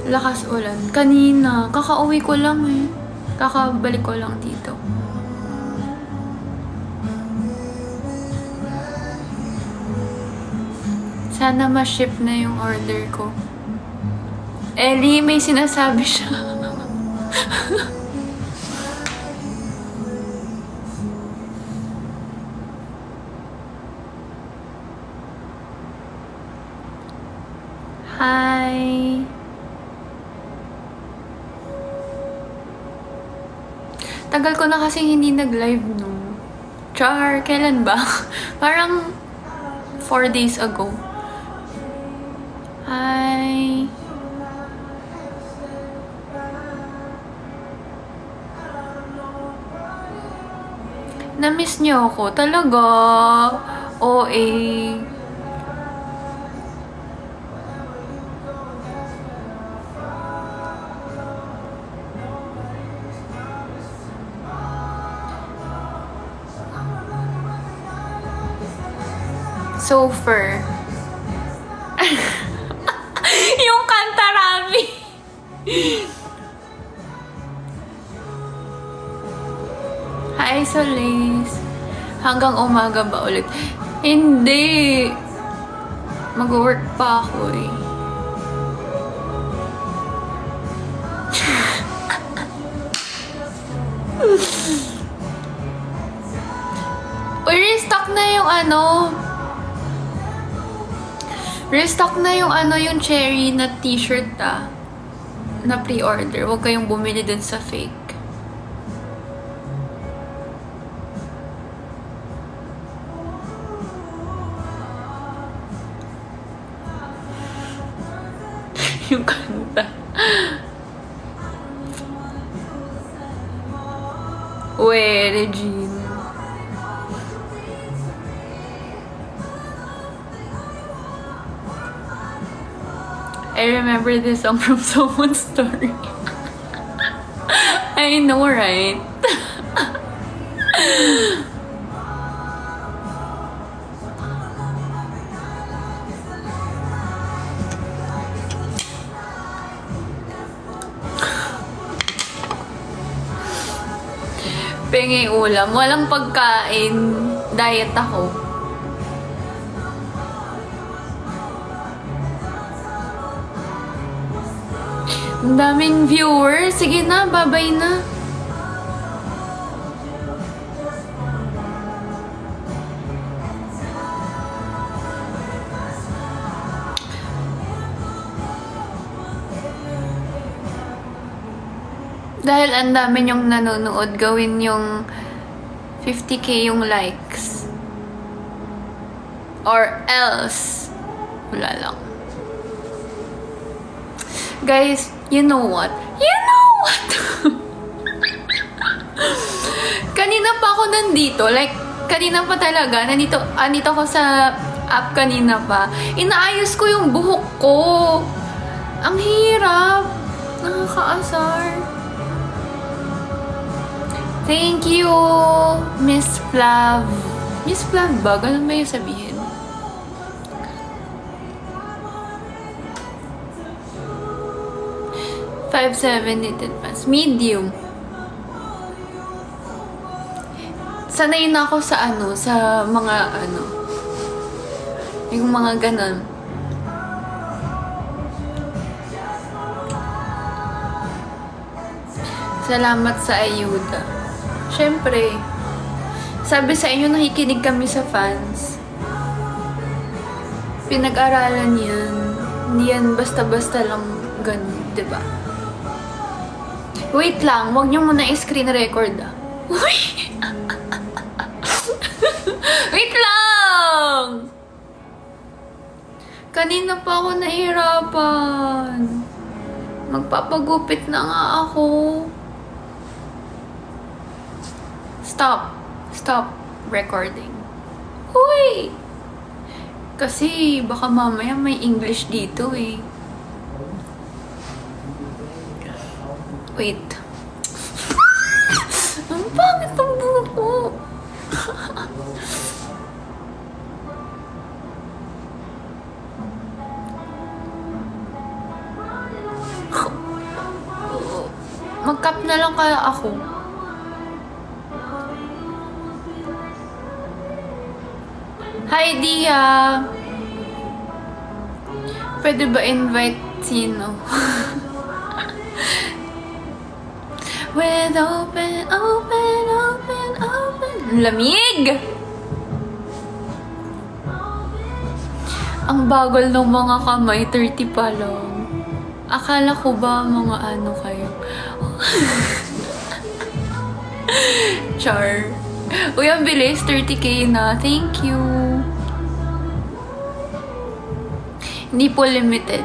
Lakas ulan. Kanina, kakauwi ko lang eh. Kakabalik ko lang dito. Sana ma-ship na yung order ko. Ellie, may sinasabi siya. Hi! Tagal ko na kasi hindi nag-live, no? Char, kailan ba? Parang 4 days ago. Hi! Na-miss niyo ako. Talaga? OA. Sofer. Yung kanta Rami. Hi, Solis. Hanggang umaga ba ulit? Hindi. Mag-work pa ako eh. Uy, restock na yung ano. Restock na yung ano, yung cherry na t-shirt na pre-order. Huwag kayong bumili dun sa fake. Yung kanta. Uwe, Regine. I remember this song from someone's story. I know, right? Pengi ulam. Walang pagkain. Diet ako. Ang daming viewers. Sige na, babay na. Dahil ang dami yung nanonood, gawin yung 50k yung likes. Or else, wala lang. Guys, you know what? You know what? Kanina pa ako nandito. Like, kanina pa talaga. Nandito ako sa app kanina pa. Inaayos ko yung buhok ko. Ang hirap. Nakakaasar. Thank you, Miss Flav. Miss Flav ba? Ganun ba yung sabihin? $5.7 knitted pants. Medium. Sanay na ako sa sa mga yung mga ganun. Salamat sa ayuda. Siyempre, sabi sa inyo, nakikinig kami sa fans. Pinag-aralan yan. Hindi yan basta-basta lang ganun, diba? Wait lang, huwag niyo muna i-screen record Uy! Wait lang! Kanina pa ako nahihirapan. Magpapagupit na nga ako. Stop recording. Huy! Kasi baka mamaya may English dito eh. Wait. Ang pangit ang buhok ko. Mag-cap na lang kaya ako. Hi, Dia! Pwede ba invite sino? With open. Lamig! Ang bagal ng mga kamay, 30 pa lang. Akala ko ba mga ano kayo? Char. Uy, ang bilis, 30k na. Thank you. Hindi po limited.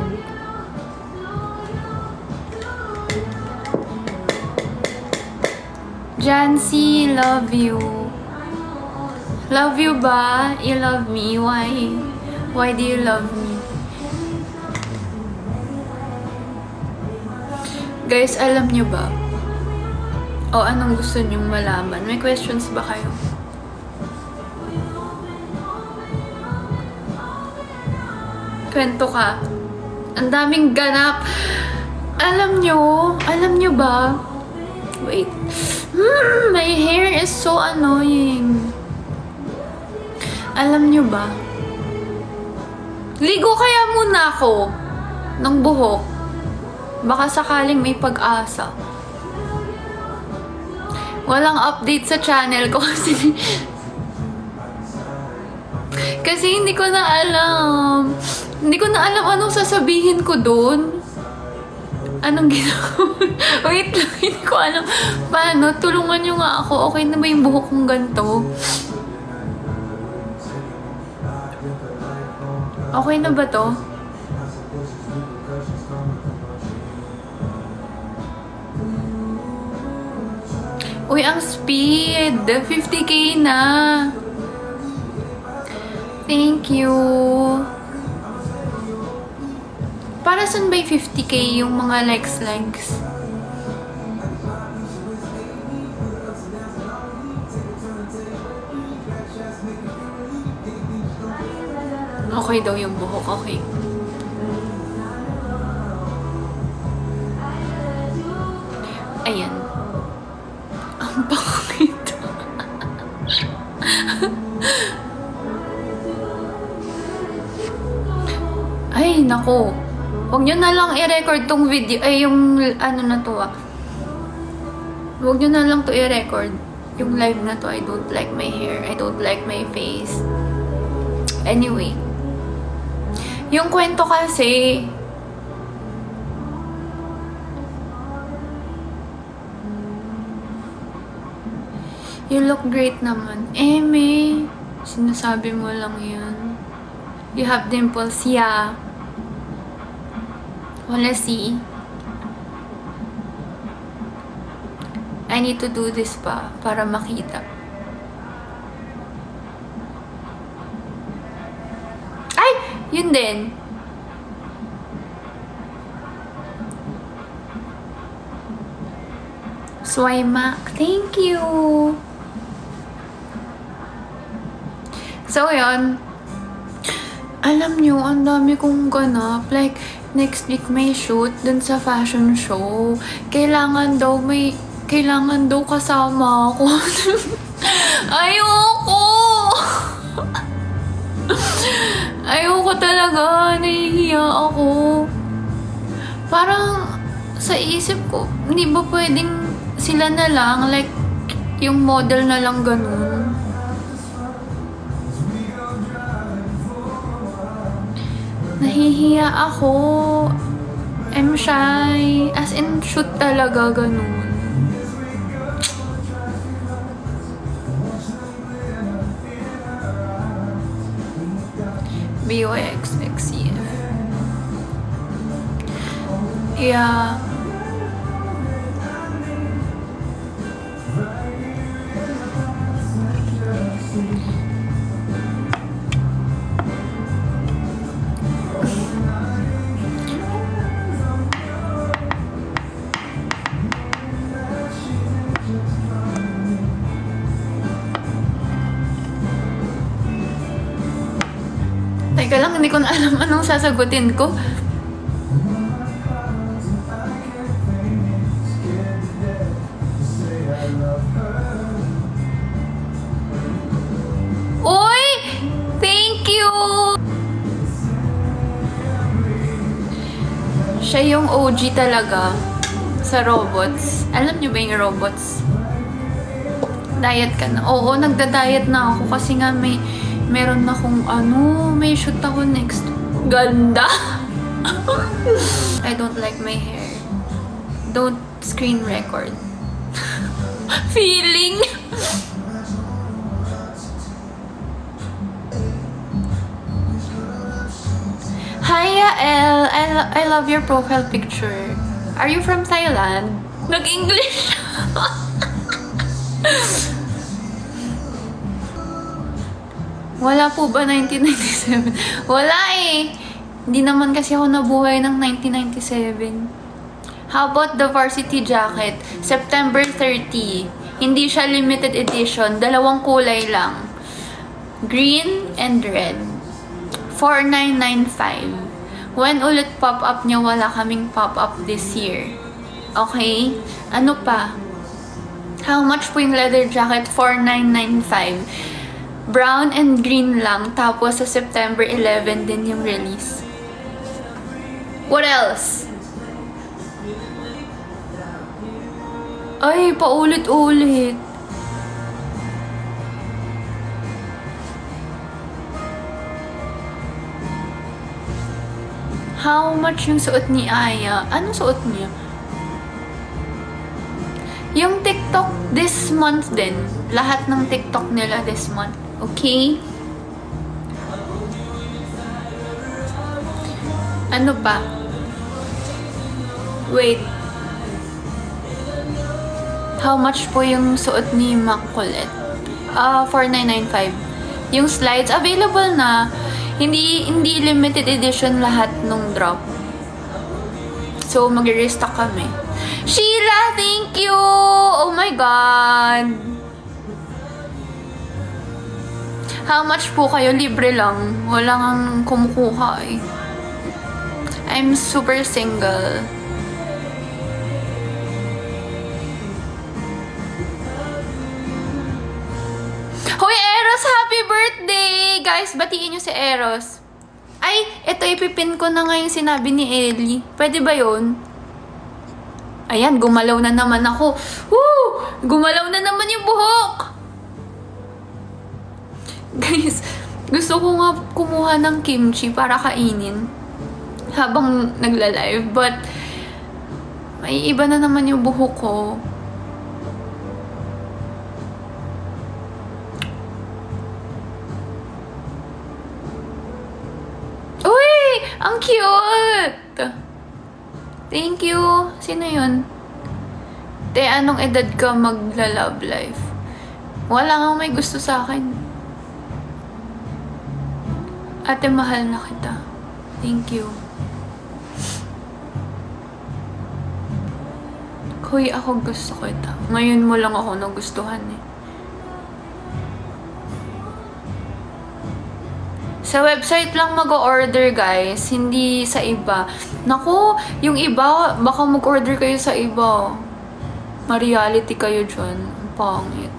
Jancy, love you. Love you ba? You love me? Why? Why do you love me? Guys, alam nyo ba? O anong gusto nyong malaman? May questions ba kayo? Kwento ka. Ang daming ganap. Alam nyo ba? Wait. My hair is so annoying. Alam nyo ba? Ligo kaya muna ako ng buhok. Baka sakaling may pag-asa. Walang update sa channel ko kasi hindi ko na alam. Hindi ko na alam anong sasabihin ko doon. Anong ginagawa? Wait lang, hindi ko alam. Paano? Tulungan nyo nga ako. Okay na ba yung buhok kong ganito? Okay na ba to? Uy, ang speed! 50k na! Thank you! Para saan ba yung 50k yung mga likes? Okay daw yung buhok, okay. Ayan. Ang pangit. Ay, nako. Huwag nyo na lang i-record tong video. Ay, yung ano na to ah. Huwag nyo na lang to i-record. Yung live na to. I don't like my hair. I don't like my face. Anyway. Yung kwento kasi, you look great naman. May sinasabi mo lang yun. You have dimples, yeah. Wanna see? I need to do this pa para makita. Ay! Yun din. Swaymak. Thank you. So, yun. Alam nyo, ang dami kong ganap. Like, next week may shoot dun sa fashion show. Kailangan daw kasama ako. Ayoko! Ayoko talaga. Nahihiya ako. Parang, sa isip ko, hindi ba pwedeng sila na lang, like, yung model na lang ganun. Nahihiya ako. I'm shy. As in, shoot talaga ganun. BYXXCF. Yeah. Teka lang, hindi ko na alam anong sasagutin ko. Siya yung OG talaga sa robots. Alam niyo ba yung robots? Diet ka na. Oo, nagda-diet na ako kasi nga meron akong may shoot ako next. Ganda! I don't like my hair. Don't screen record. Feeling! Hi, Yael! I love your profile picture. Are you from Thailand? Nag-English! Wala po ba 1997? Wala eh! Hindi naman kasi ako nabuhay ng 1997. How about the varsity jacket? September 30. Hindi siya limited edition. 2 kulay lang. Green and red. 4,995. When ulit pop-up niya, wala kaming pop-up this year. Okay? Ano pa? How much po yung leather jacket? 4,995. Brown and green lang. Tapos sa September 11 din yung release. What else? Ay, paulit-ulit. How much yung suot ni Aya? Anong suot niya? Yung TikTok this month din. Lahat ng TikTok nila this month. Okay? Ano pa? Wait. How much po yung suot ni Makulit? 4,995. Yung slides, available na. Hindi limited edition lahat nung drop. So, mag-restock kami. Sheila, thank you! Oh my God! How much po kayo? Libre lang. Wala nang kumukuha eh. I'm super single. Hoy, Eros! Happy birthday! Guys, batiin nyo si Eros. Ay, ito ipipin ko na nga yung sinabi ni Ellie. Pwede ba yun? Ayan, gumalaw na naman ako. Woo! Gumalaw na naman yung buhok! Guys, gusto ko nga kumuha ng kimchi para kainin habang nagla-live. But, may iba na naman yung buhok ko. Ang cute! Thank you. Sino yun? Te, anong edad ka magla-love life? Wala nga may gusto sa akin. Ate, mahal na kita. Thank you. Kuy, ako gusto kita. Ngayon mo lang ako nagustuhan eh. Sa website lang mag-order, guys. Hindi sa iba. Naku, yung iba, baka mag-order kayo sa iba. Ma-reality kayo dyan. Ang pangit.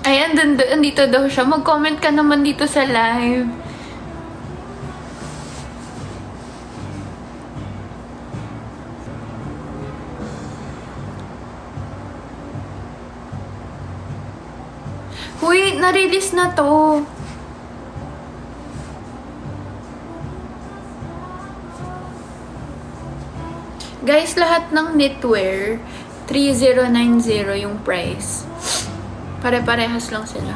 Ayan, andito daw siya. Mag-comment ka naman dito sa live. Uy, na-release na to. Guys, lahat ng knitwear, 3,090 yung price. Pare-parehas lang sila.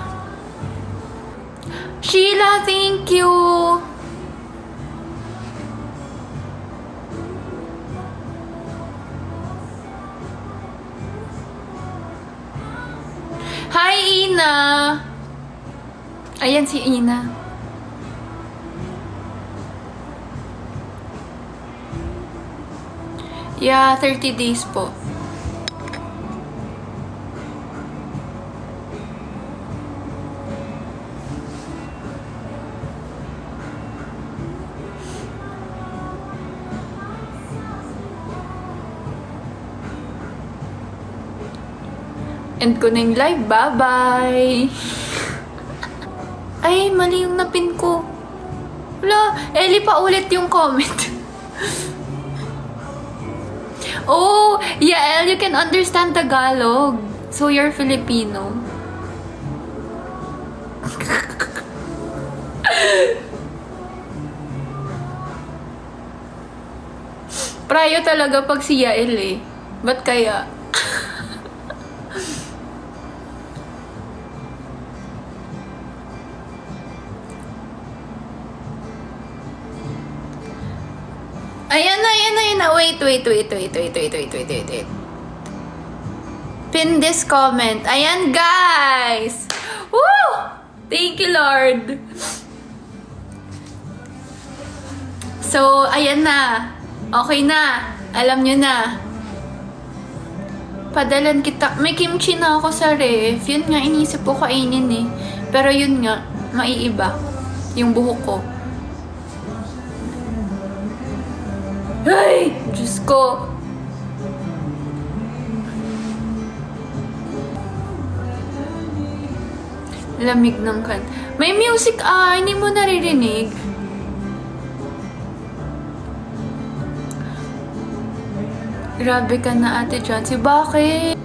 Sheila, thank you! Hi, Ina! Ayan si Ina. Yeah, 30 days po. End ko na yung live. Bye-bye! Ay, mali yung napin ko. Wala, Ellie pa ulit yung comment. Oh, yeah, you can understand Tagalog. So you're Filipino. Prayo talaga pag si Yael eh. Ba't kaya? Ayan na. Wait. Pin this comment. Ayan, guys! Woo! Thank you, Lord. So, ayan na. Okay na. Alam nyo na. Padalan kita. May kimchi na ako sa ref. Yun nga, inisip ko kainin eh. Pero yun nga, maiiba. Yung buhok ko. Ay! Diyos ko! Lamig ng kan. May music hindi mo naririnig. Grabe ka na, Ate Jancy. Bakit?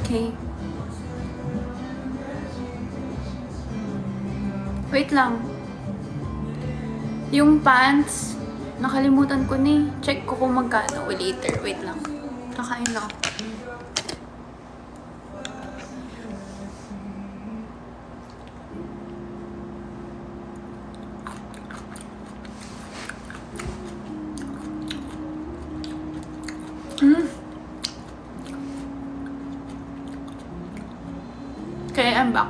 Okay. Wait lang. Yung pants, nakalimutan ko ni. Check ko kung magkano. Later. Wait lang. Kakain na ako. Okay, I'm back.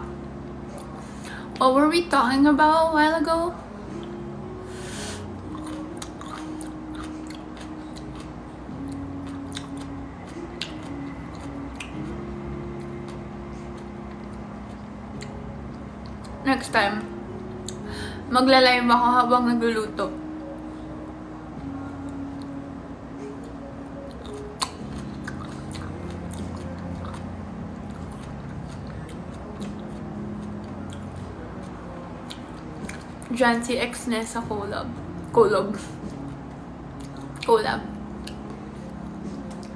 What were we talking about a while ago? Next time, magla-live ako habang nagluluto. Jancy X Nessa collab.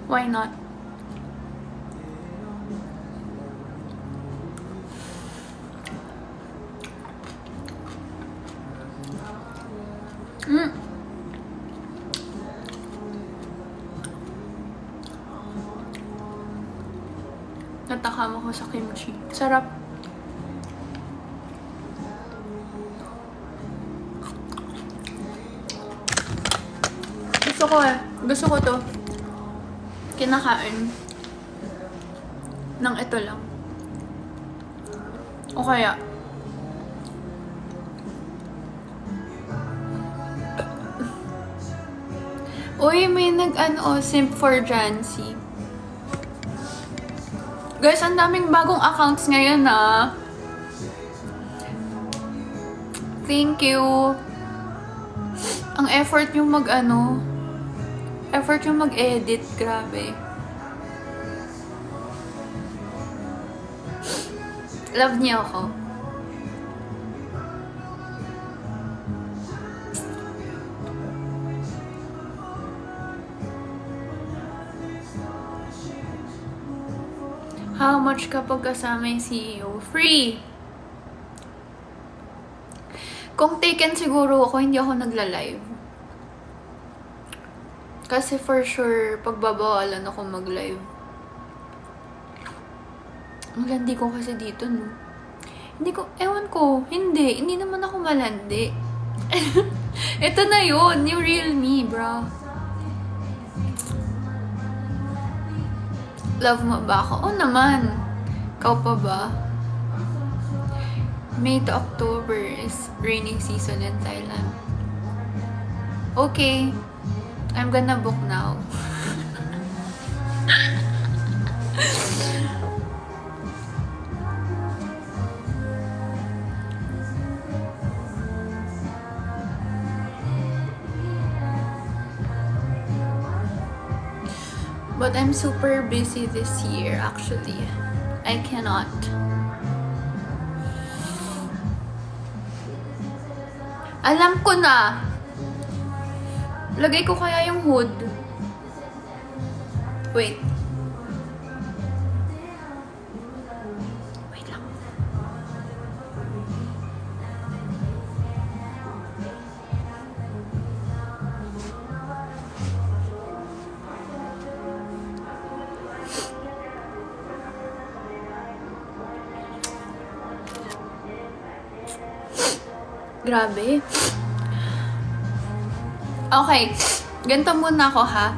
Why not? Natakam ako sa kimchi. Sarap. Gusto ko to. Kinakain. Nang ito lang. O kaya, uy, may simp for Jancy. Guys, ang daming bagong accounts ngayon Thank you. Ang effort yung effort yung mag-edit. Grabe. Love niyo ako. How much kapag kasama yung CEO? Free! Kung taken siguro ako, hindi ako nagla-live. Kasi for sure, pagbabawalan ako mag-live. Ang landi ko kasi dito, no? Ewan ko, hindi naman ako malandi. Ito na yun, yung real me, bro. Love mo ba ako? Oo naman. Ikaw pa ba? May to October is rainy season in Thailand. Okay. I'm gonna book now. But I'm super busy this year, actually. I cannot. Alam ko na. Lagay ko kaya yung hood. Wait. Wait lang. Grabe. Okay. Ganito muna ako ha.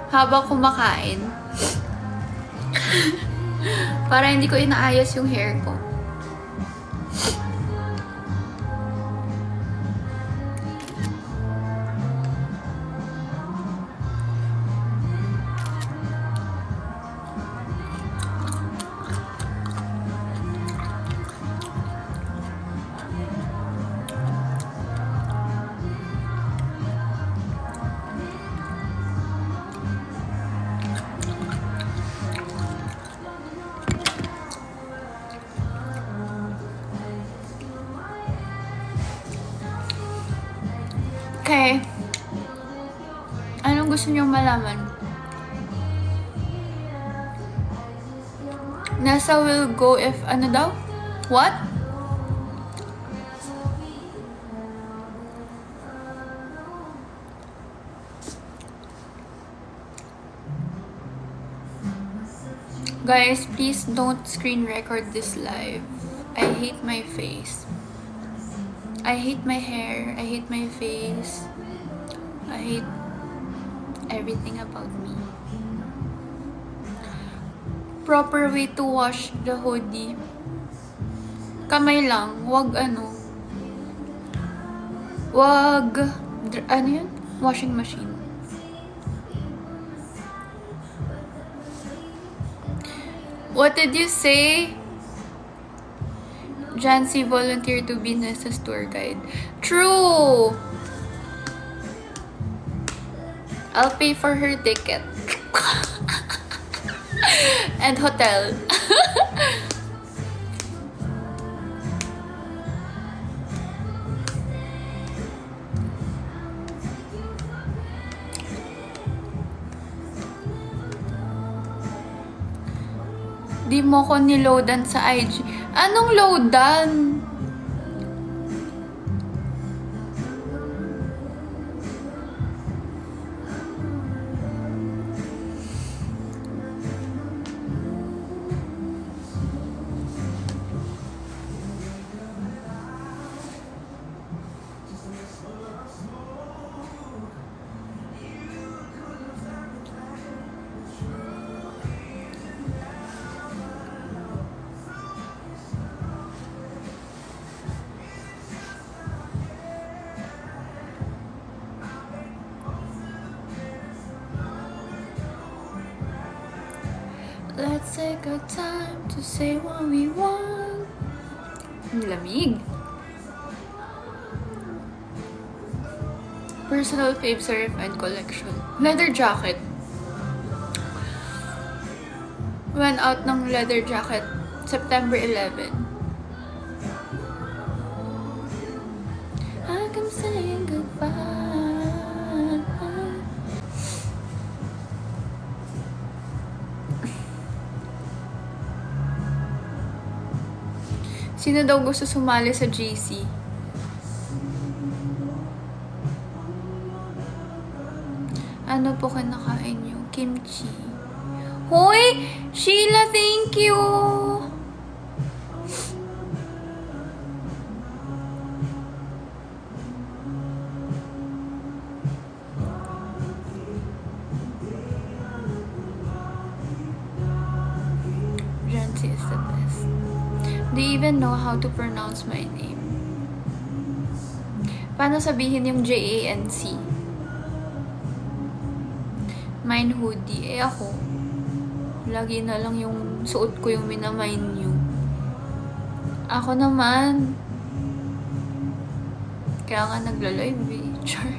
Habang kumakain. Para hindi ko inaayos yung hair ko. Okay. Anong gusto niyong malaman? Nasa will go if ano daw? What? Guys, please don't screen record this live. I hate my face. I hate my hair. I hate my face. I hate everything about me. Proper way to wash the hoodie. Kamay lang. Wag ano. Wag. Ano yun? Washing machine. What did you say? Jancy volunteered to be Nessa's tour guide. True! I'll pay for her ticket. And hotel. Di mo ko niloadan sa IG. Anong loadan? Let's take our time to say what we want. Ang lamig. Personal fave sa ref and collection. Leather jacket. Went out ng leather jacket September 11. I'm saying goodbye. Sino daw gusto sumali sa GC? Ano po kinakain niyo? Kimchi. Hoy! Sheila, thank you! Jancy is the best. They even know how to pronounce my name. Paano sabihin yung J-A-N-C? Mine hoodie. Eh ako, lagi na lang yung suot ko yung minamine nyo. Ako naman, kaya nga nagla-live eh. Char.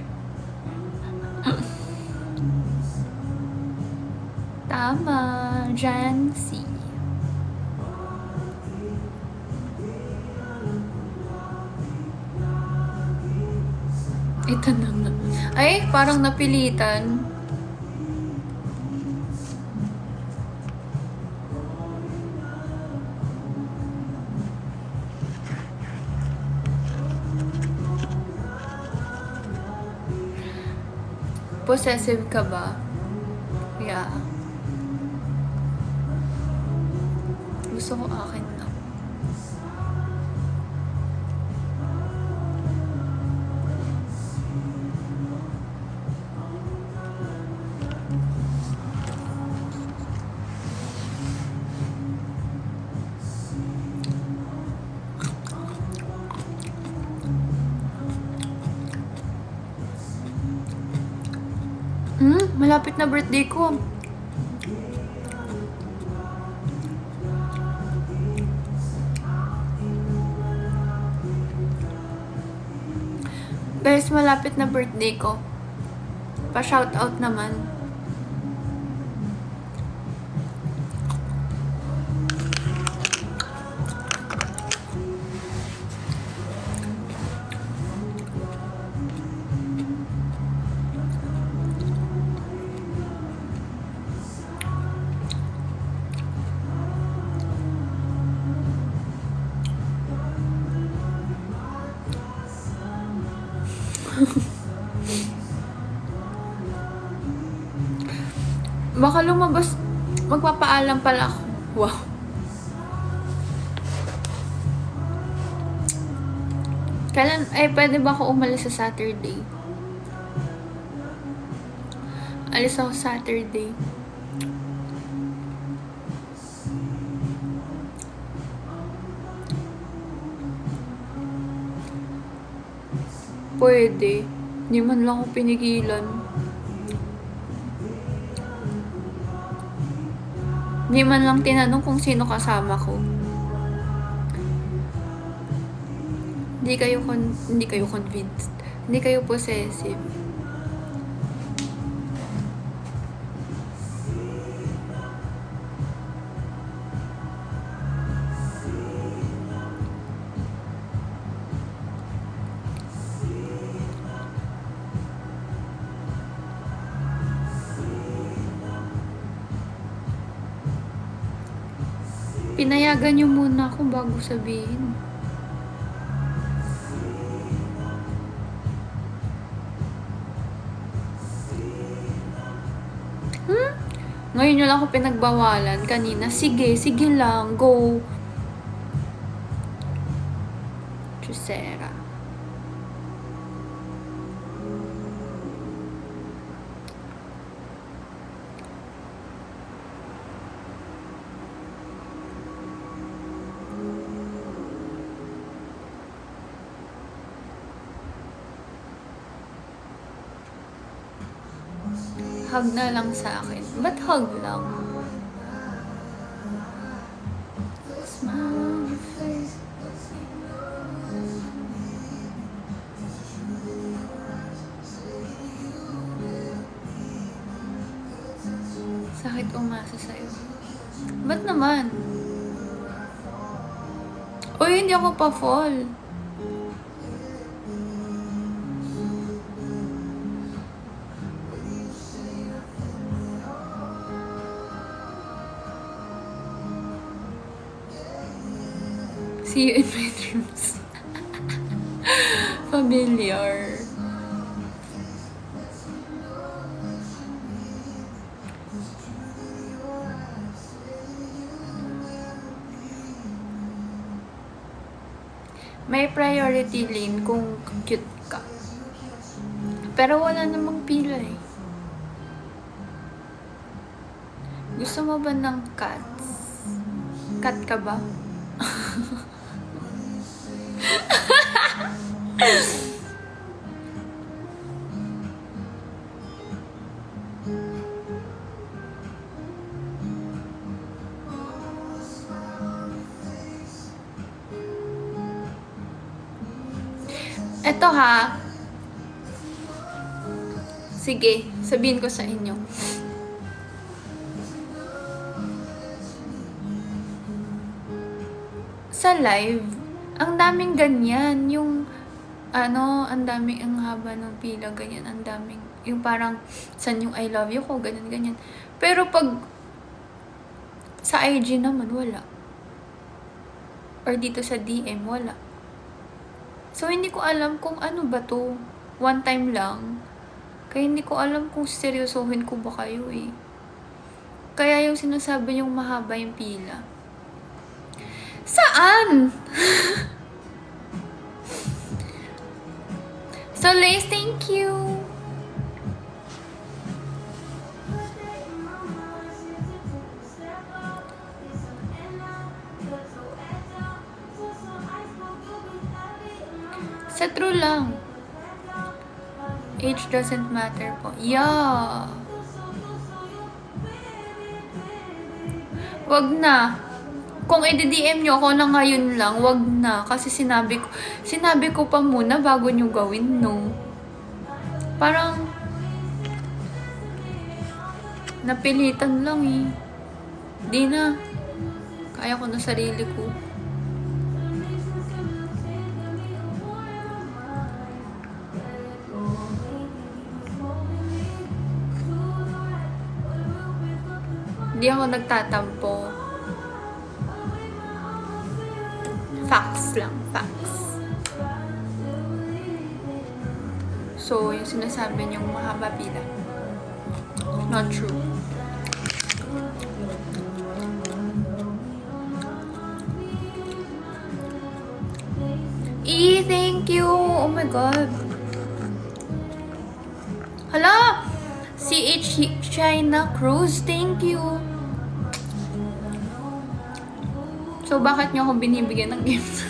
Mama Jancy. Ito na nga. Ay, parang napilitan. Possessive ka ba? Yeah. Gusto ko akin na. Malapit na birthday ko. Guys, malapit na birthday ko. Pa-shoutout naman. Baka lumabas, magpapaalam pala ako. Wow. Kailan, pwede ba ako umalis sa Saturday? Alis ako Saturday. Pwede. Hindi man lang ako pinigilan. Hindi man lang tinanong kung sino kasama ko. Hindi kayo convinced. Hindi kayo possessive. Pinayagan niyo muna ako bago sabihin. Ngayon nyo lang ako pinagbawalan. Kanina, sige lang, go. Chusera. Hug na lang sa akin. Ba't hug lang? Smile on your face. Sakit umasa sa'yo. Ba't naman? Uy, hindi ako pa-fall. See you in my dreams. Familiar. May priority lane kung cute ka. Pero wala namang pila eh. Gusto mo ba ng cats? Cat ka ba? Eto ha. Sige, sabihin ko sa inyo. sa live, ang daming ganyan. Yung, ang daming, ang haba ng pila, ganyan. Ang daming, yung parang, san yung I love you ko, ganyan, ganyan. Pero pag, sa IG naman, wala. Or dito sa DM, wala. So, hindi ko alam kung ano ba to. One time lang. Kaya hindi ko alam kung seryosohin ko ba kayo eh. Kaya yung sinasabi yung mahaba yung pila. Saan? So, Lace, thank you. Sa true lang. Age doesn't matter po. Yeah. Wag na. Kung i-DM nyo ako na ngayon lang, wag na. Kasi sinabi ko pa muna bago nyo gawin, no? Parang, napilitan lang eh. Di na. Kaya ko na sarili ko. Hindi ako nagtatampo. Facts lang. Facts. So, yung sinasabi niyong mahaba pila. Not true. Thank you! Oh my God. Hala! CH China Cruz, thank you. So, bakit niyo ako binibigyan ng gifts?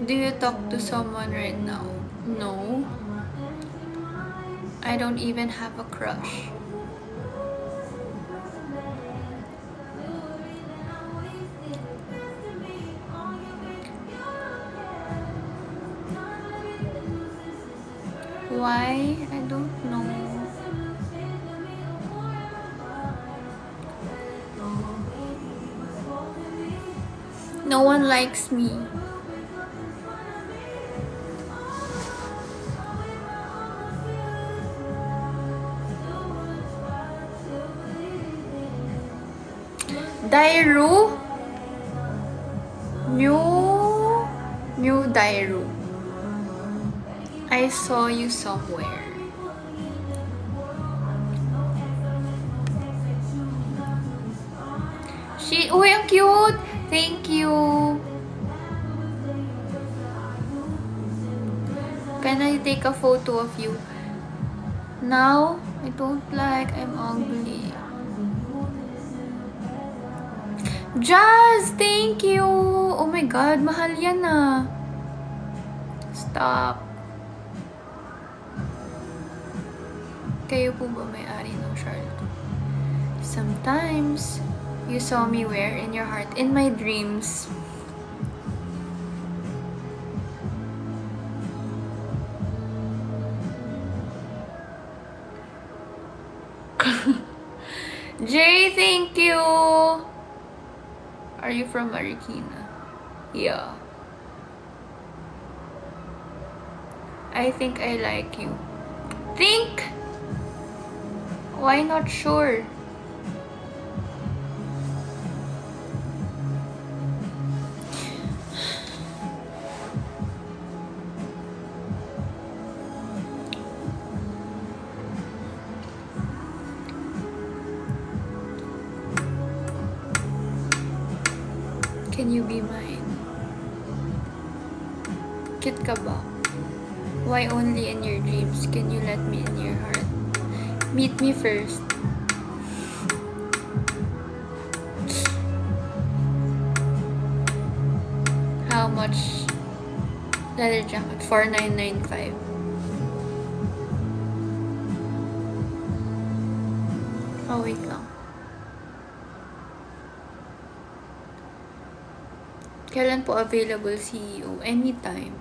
Do you talk to someone right now? No. I don't even have a crush. Why? I don't know. No one likes me. Dairu? New Dairu. I saw you somewhere. Uy, ang cute! Thank you! Can I take a photo of you? Now, I don't like, I'm ugly. Jazz! Thank you! Oh my God, mahal yan ah. Stop. Kayo po ba may-ari ng Charlotte? Sometimes, you saw me where? In your heart? In my dreams. Jay, thank you! Are you from Marikina? Yeah. I think I like you. Think? Why not sure? Can you be mine? Cute ka ba? Why only in your dreams? Can you let me in your heart? Meet me first. How much? Leather jacket, 4,995. Oh, wait lang. Kailan po available CEO? Anytime.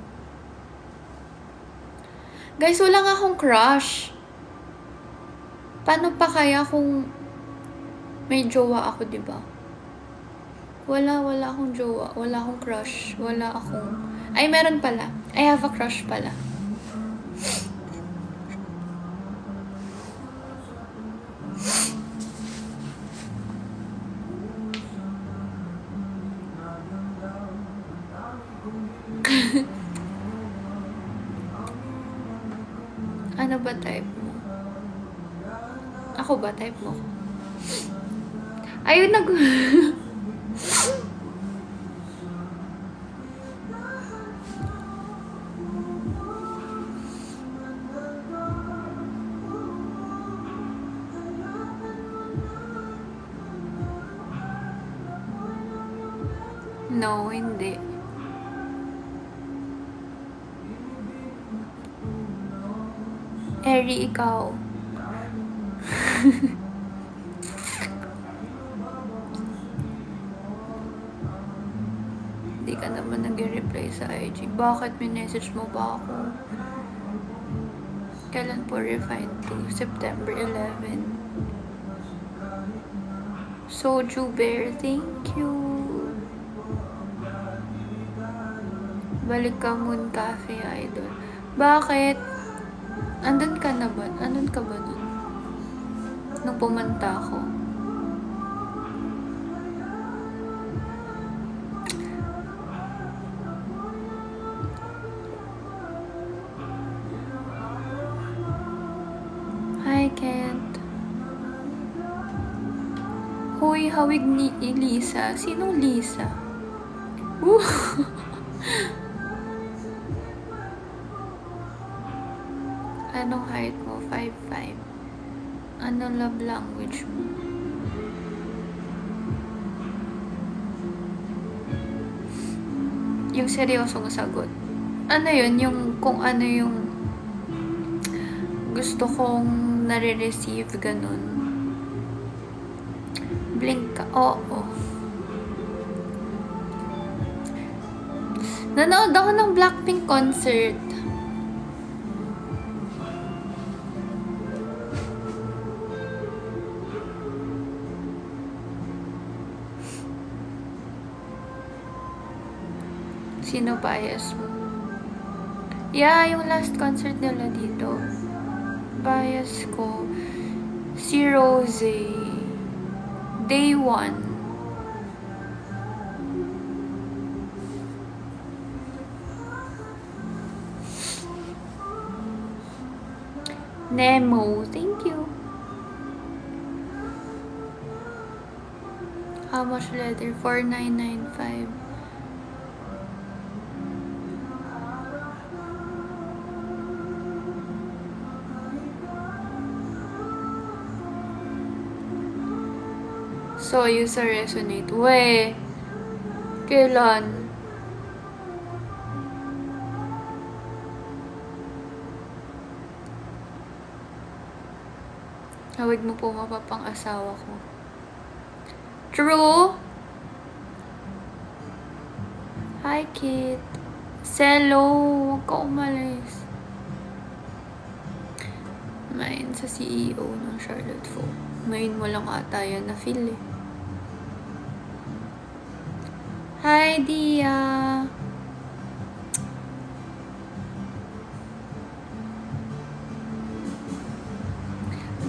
Guys, wala nga akong crush. Paano pa kaya kung May jowa ako, di ba? Wala akong jowa. Wala akong crush. Wala akong... Ay, meron pala. I have a crush pala. Ano ba type mo? Ako ba type mo? Ayun, No, hindi. Eri, ikaw. Hindi ka naman nag-reply sa IG. Bakit minessage mo ba ako? Kailan po refined to? September 11. Soju Bear, thank you. Balik ka Moon Cafe, idol. Bakit? Andun ka na ba? Andun ka ba dun? Nung pumunta ako. Hi, Kent. Hoy, hawig ni Lisa. Sinong Lisa? Anong height mo? 5'5". Anong love language mo? Yung seryosong sagot. Ano yun? Yung kung ano yung gusto kong nare-receive, ganun. Blink ka. Oo. Nanood ako ng Blackpink concert. Sino bias mo? Yeah, yung last concert nila dito. Bias ko. Si Rose. Day 1. Nemo, thank you. How much letter? 4,995. So, you sa resonate. We, kailan? Hawig mo po mapapang asawa ko. True? Hi, Kit. Selo, huwag ka umalis. Main sa CEO ng Charlotte Fo. Main mo lang ata yan na feel eh. Hi, Dia.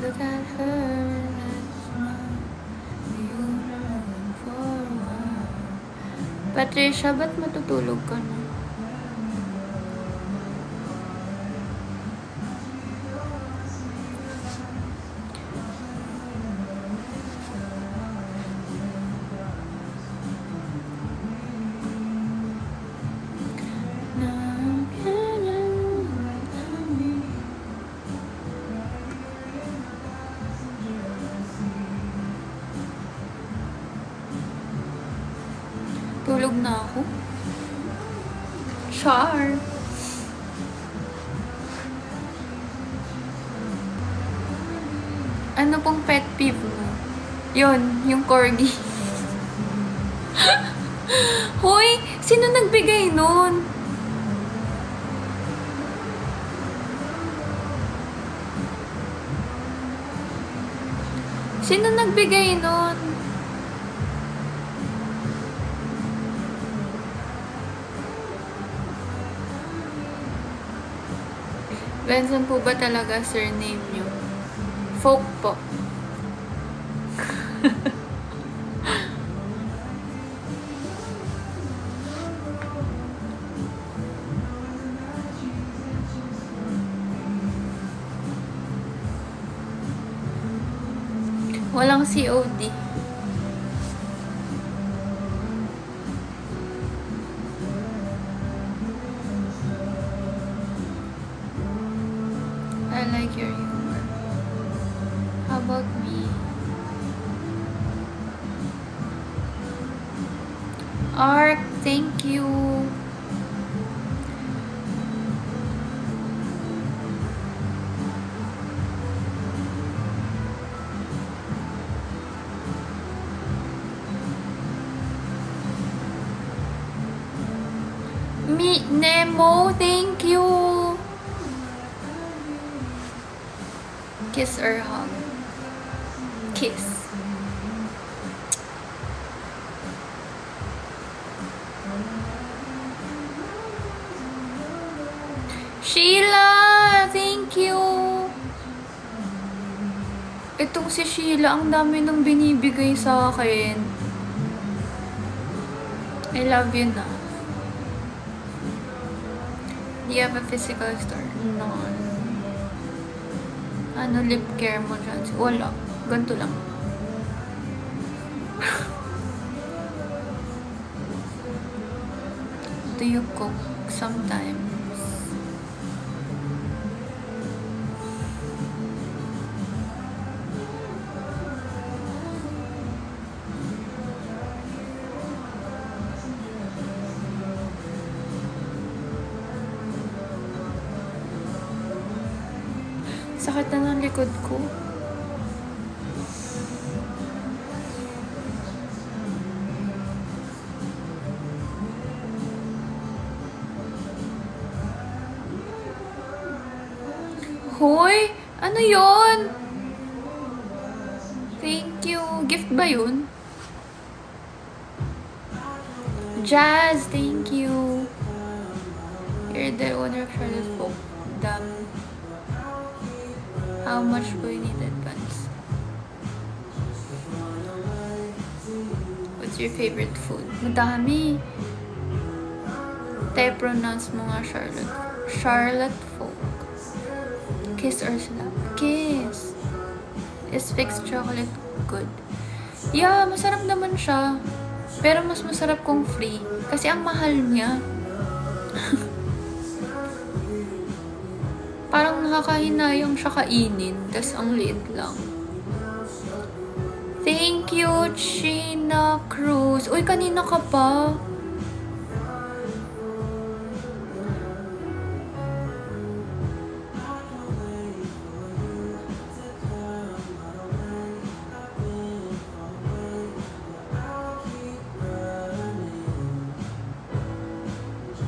Look at her. Patricia, ba't matutulog ka na? Tulog na ako. Char. Ano pong pet peeve mo? Yun, yung corgi. Hoy, sino nagbigay nun? Sino nagbigay nun? Benson po ba talaga surname nyo? Folk po. Walang COD. I like your humor. How about me? Ark, thank you. Nemo, thank you. Kiss or hug? Kiss. Sheila, thank you. Itong si Sheila, ang dami nang binibigay sa akin. I love you na. Do you have a physical store? No. Ano lip care mo dyan? Wala. Ganito lang. Do you cook sometimes? Sakit na ng likod ko. Hoy! Ano yon? Thank you. Gift ba yun? Jazz, thank you. You're the owner of Charlotte Folk. Damn. How much do you need advance? What's your favorite food? Madami. Tayo pronounce mo nga Charlotte. Charlotte Folk. Kiss or slap? Kiss. Is fixed chocolate good? Yeah, masarap naman siya. Pero mas masarap kung free. Kasi ang mahal niya. Parang nakakahinayang siya kainin. Tas ang liit lang. Thank you, China Cruz. Uy, kanina ka pa.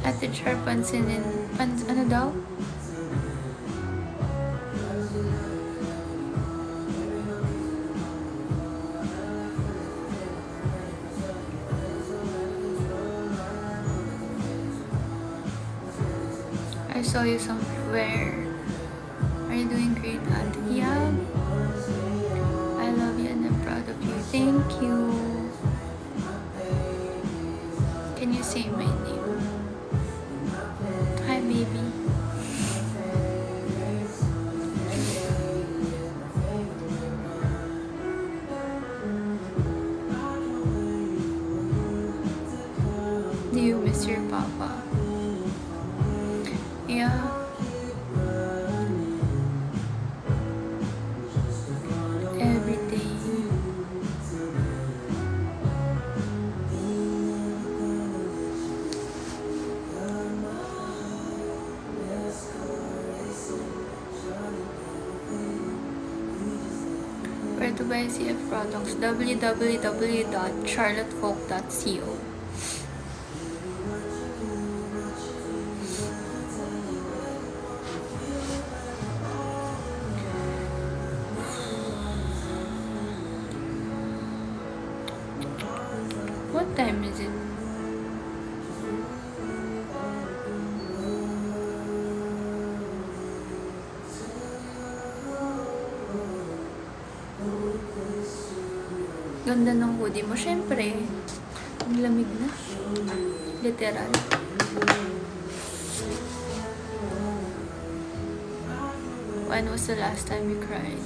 Ate Char, pansinin. Ano daw? I saw you somewhere. Are you doing great, Ate? Yeah. I love you and I'm proud of you. Thank you. Can you say my name? Hi, baby. Do you miss your papa? Yeah. Every day. Where to buy CF products? www.charlottefolk.co. Ganda ng hoodie mo. Syempre, ang lamig na. Literal. When was the last time you cried?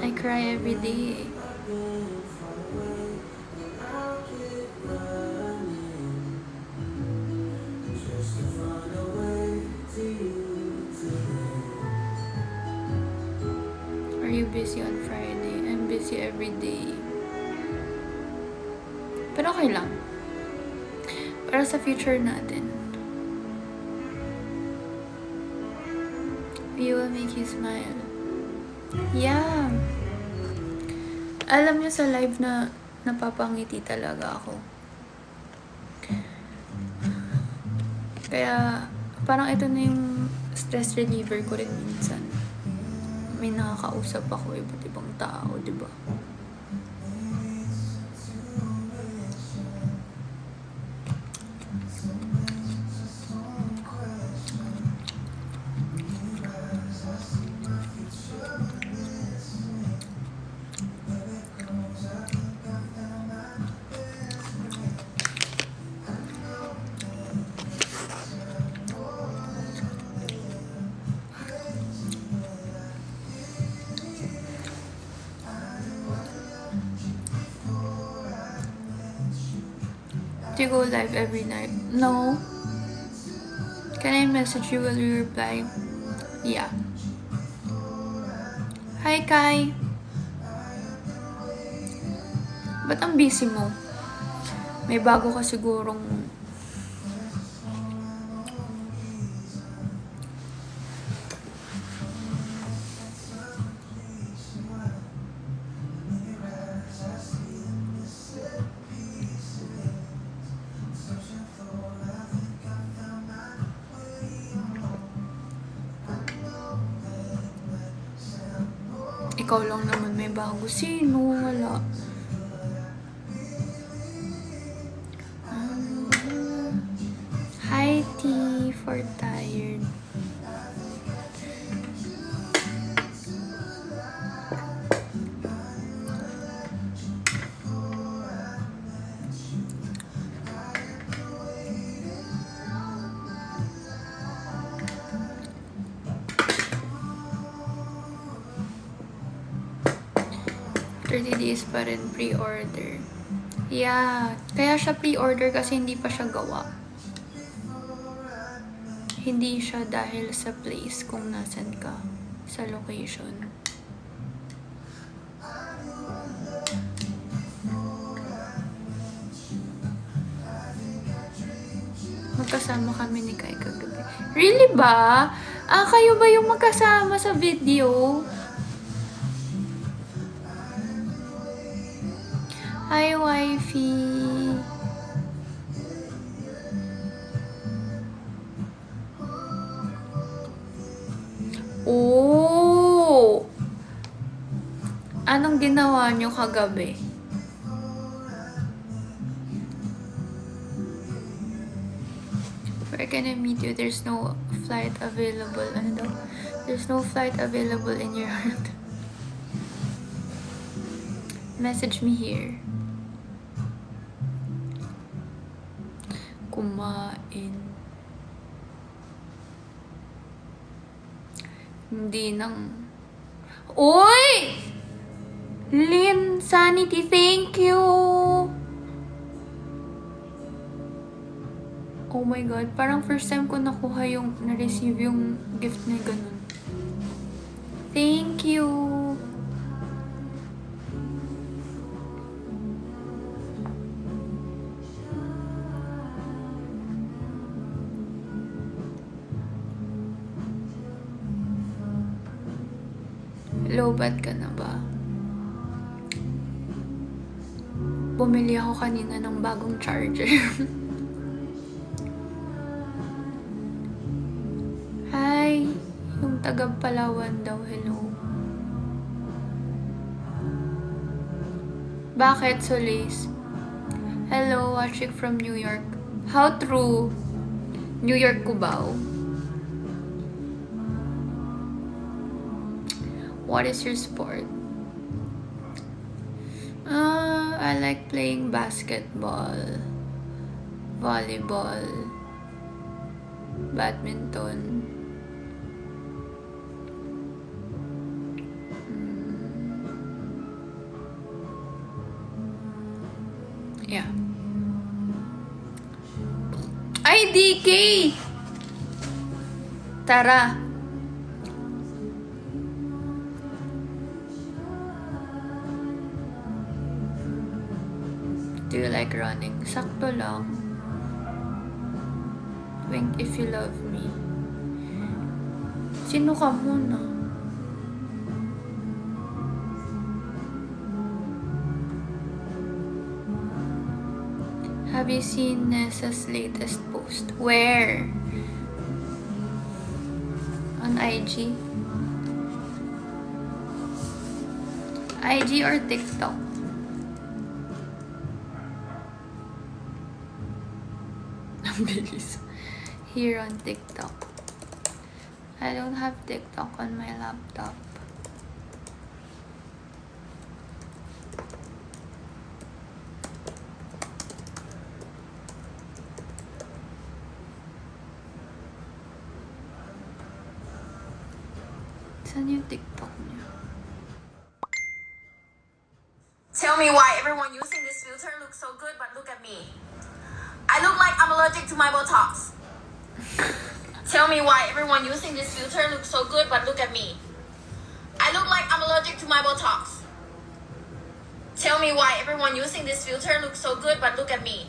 I cry every day. Are you busy on Friday? I'm busy every day. Pero okay lang. Para sa future natin. We will make you smile. Yeah. Alam niyo sa live na napapangiti talaga ako. Kaya parang ito na yung stress reliever ko rin minsan. May nakakausap ako iba't ibang tao, di ba? Do you go live every night? No. Can I message you? Will you reply? Yeah. Hi, Kai. Ba't ang busy mo? May bago ka sigurong... Ikaw lang naman may bago. Sino? Wala. Hi, T. For tired. days pa rin pre-order. Yeah. Kaya siya pre-order kasi hindi pa siya gawa. Hindi siya dahil sa place kung nasan ka. Sa location. Magkasama kami ni Kai kagabi. Really ba? Ah, kayo ba yung magkasama sa video? Hi, wifey. Oh! Anong ginawa nyo kagabi? Where can I meet you? There's no flight available. Ano daw? There's no flight available in your heart. Message me here. Kumain. Hindi nang... Uy! Lynn Sanity, thank you! Oh my God, parang first time ko nakuha yung, na-receive yung gift na ganun. Thank you! Low-bat ka na ba? Bumili ako kanina ng bagong charger. Hi! Yung taga Palawan daw, hello. Bakit, Solis? Hello, watching from New York. How true? New York, Cubao. What is your sport? I like playing basketball, volleyball, badminton. Yeah. Ay, DK! Tara. Do you like running? Sakto lang. Wink if you love me. Sino ka muna? Have you seen Nessa's latest post? Where? On IG? IG or TikTok? Ang bilis. Here on TikTok. I don't have TikTok on my laptop. Saan yung TikTok niya? Tell me why everyone using this filter looks so good, but look at me. I look like I'm allergic to my Botox. Tell me why everyone using this filter looks so good, but look at me. I look like I'm allergic to my Botox. Tell me why everyone using this filter looks so good, but look at me.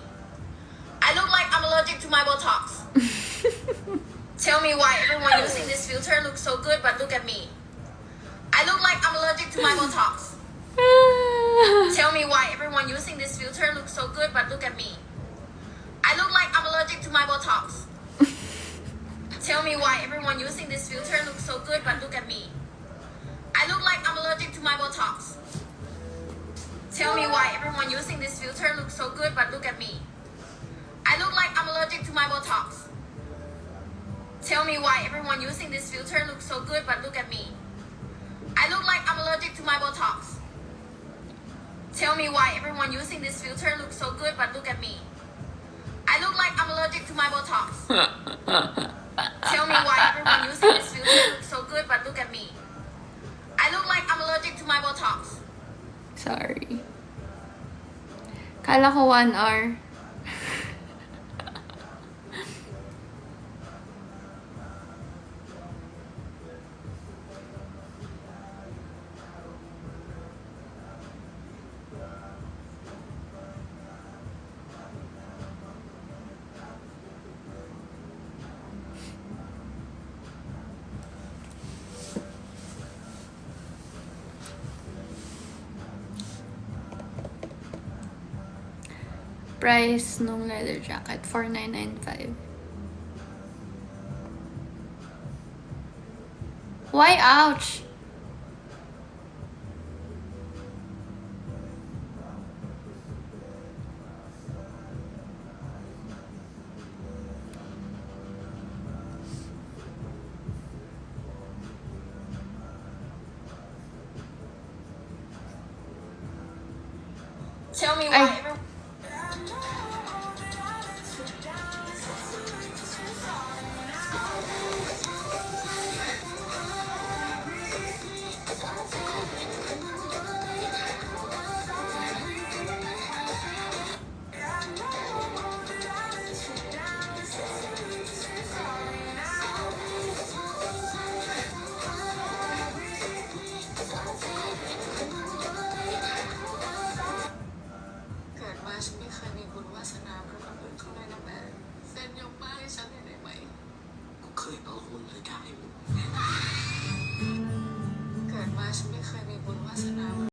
I look like I'm allergic to my Botox. Tell me why everyone using this filter looks so good, but look at me. I look like I'm allergic to my Botox. Tell me why everyone using this filter looks so good, but look at me. I look like I'm allergic to my Botox. Tell me why everyone using this filter looks so good, but look at me. I look like I'm allergic to my Botox. Tell me why everyone using this filter looks so good, but look at me. I look like I'm allergic to my Botox. Tell me why everyone using this filter looks so good, but look at me. I look like I'm allergic to my Botox. Tell me why everyone using this filter looks so good, but look at me. I look like I'm allergic to my Botox. Tell me why everyone using this filter looks so good, but look at me. I look like I'm allergic to my Botox. Sorry. Kala ko 1 hour. Price nung leather jacket, $4,995. Why ouch? Tell me Ay. why everyone.